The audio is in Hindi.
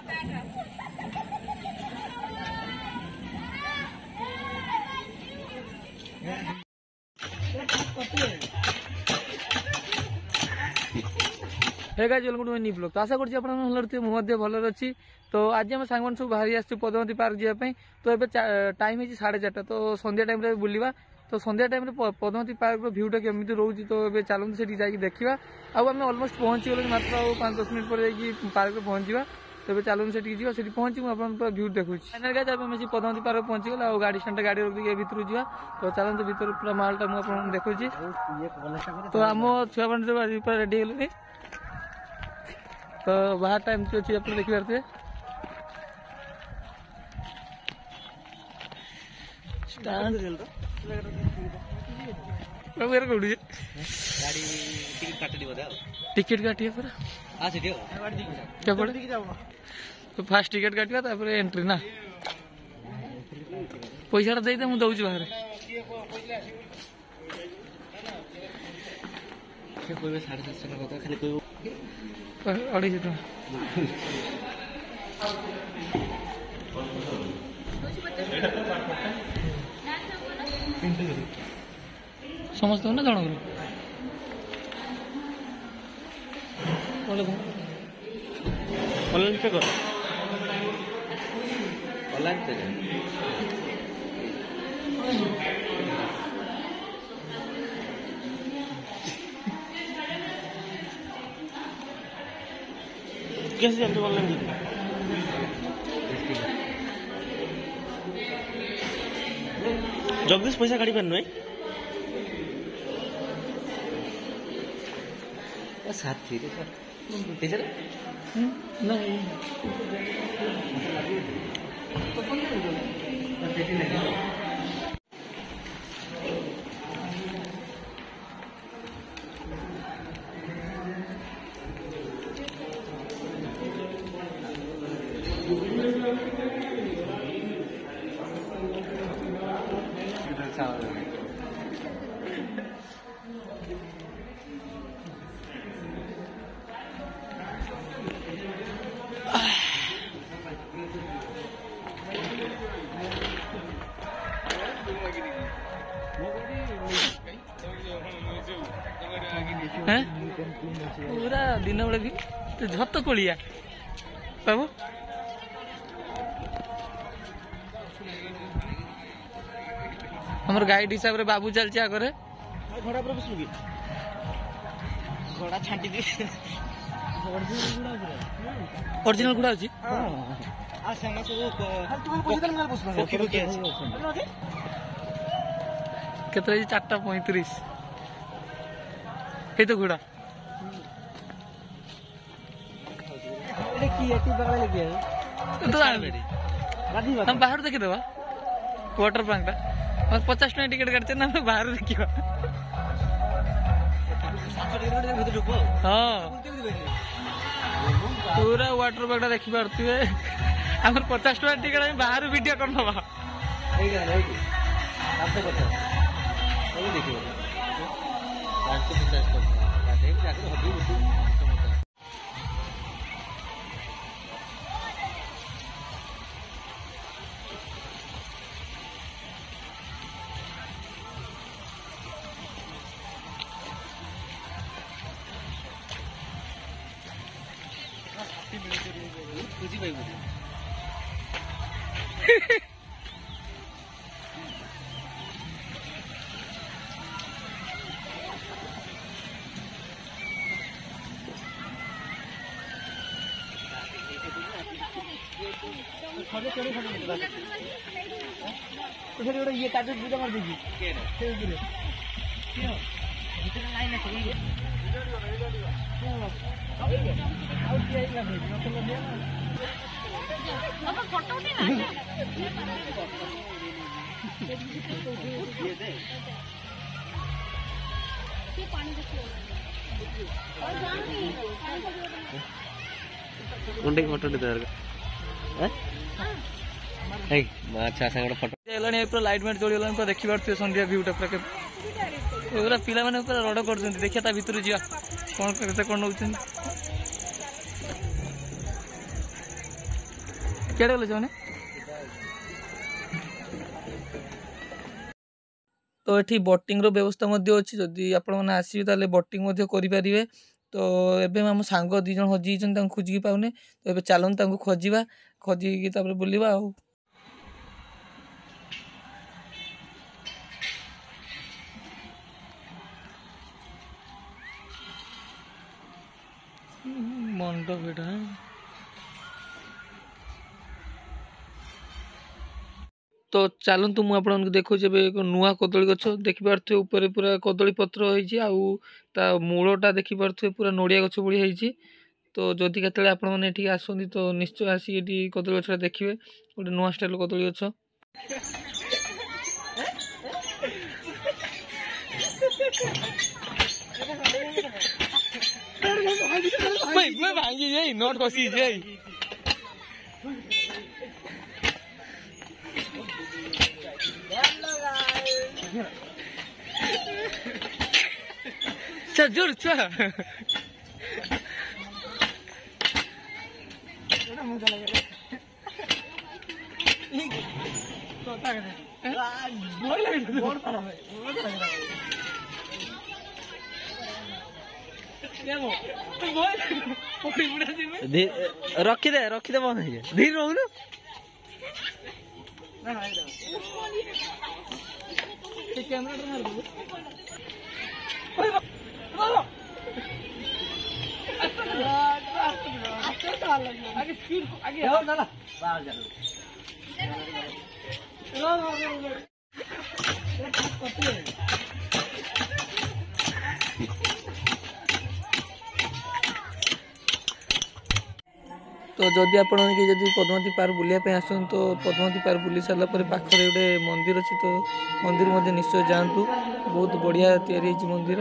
Hey guys welcome to my new blog. तो आशा करछि आपण भलरते मु मध्ये भलर अछि। तो आज हम सांगन सब बाहरी आछु पद्मावती पार्क जिया पई। तो एबे टाइम है 4:30 तो संध्या टाइम रे बुलिबा। तो संध्या टाइम रे पद्मावती पार्क रो व्यू टा केमिति रहउछि तो एबे चालू सेठी जाई देखिबा। आ हम ऑलमोस्ट पहुंची गेल मात्र 5-10 मिनिट पर जाई पार्क रे पहुंचीबा। तो एबे चालू सेठी जिबा सेठी पहुंची मु आपन व्यू देखुछि। फाइनल गाइस अब हम पद्मावती पार्क पहुंची गेल आ गाड़ी स्टैंड गाड़ी रोक के भीतर जिबा। तो चालू तो भीतर पूरा माल टा मु आपन देखुछि। तो हम छुआ बन सब ऊपर रेडी गेलनी। तो बाहर टाइम से अच्छी अपने देखी पारते स्टैंड गाड़ी टिकट काटिए पूरा क्या पड़े तो फास्ट टिकट काटिया तापर एंट्री ना पैसा दे दे मु दउची बाहर से कोई 750 टका खाली कोई 250 टका समस्त ना जण करो ऑनलाइन पे करो ऑनलाइन पे कैसे जानते ऑनलाइन जगदीश पैसा काढ़ी पार नुए साथी पूरा दिन बेले भी तो झत कोलिया बाबू हमर गाइड हिसाब रे बाबू चलछि आगरे घोड़ा पर बसुगी घोड़ा छांटी दी ओरिजिनल घोड़ा अछि हां आ संग सब पोखरी में बसबा पोखरी के केतरे 4:35 हे तो घोड़ा की एटी बगल लगे तो हम बाहर देखि देबा वाटर पार्क टा और 50 टका टिकट काटते ना बाहर देखिबा हां पूरा वाटर पार्क टा देखि पारतिबे हमर 50 टका टिकट हम बाहर वीडियो कर नबा एई गाना एई आपसे बता ओई देखिबा 550 टका काटे जाके हबी बुद्धि बुझी भाई बुझी ये काट पूजा मार देगी लाइन अच्छा फोटो लाइट मेट जोड़ी देखी पारे संध्या भ्यूटा पूरा पिला मैंने पूरा रड़ कर देखिए ता भीतर जा कौन कौन नौ क्या गले से तो ये बोटिंग व्यवस्था अच्छी जदि आपण मैंने आसवे ताले बोटिंग करें। तो एबे आम सांग 2 जन हजी खोजिकी पाउने तो ये चलते खोजा खोजिकी बुलवा आ मंडप एटा तो चलतु मुझे देखो नुआ कदली गछ देखिपे ऊपर पूरा कदली पत्र होता मूलटा देखिपे पूरा नड़िया गछ भाई होती। तो जदि केतले आपण मैंने ये आसती तो निश्चय आसिक कदली गछटा देखिए गोटे नुआ स्टाइल कदली गछ। मैं भांगी जाई नोट कसी जाई चल जोर चल रखी दे बंद धीरे रहू तो जदि आपण जदि पद्मावती पार्क बुलाया आसन तो पद्मावती पार्क बुली सारा पाखे गोटे मंदिर अच्छी तो मंदिर निश्चय जातु बहुत बढ़िया तैयारी मंदिर।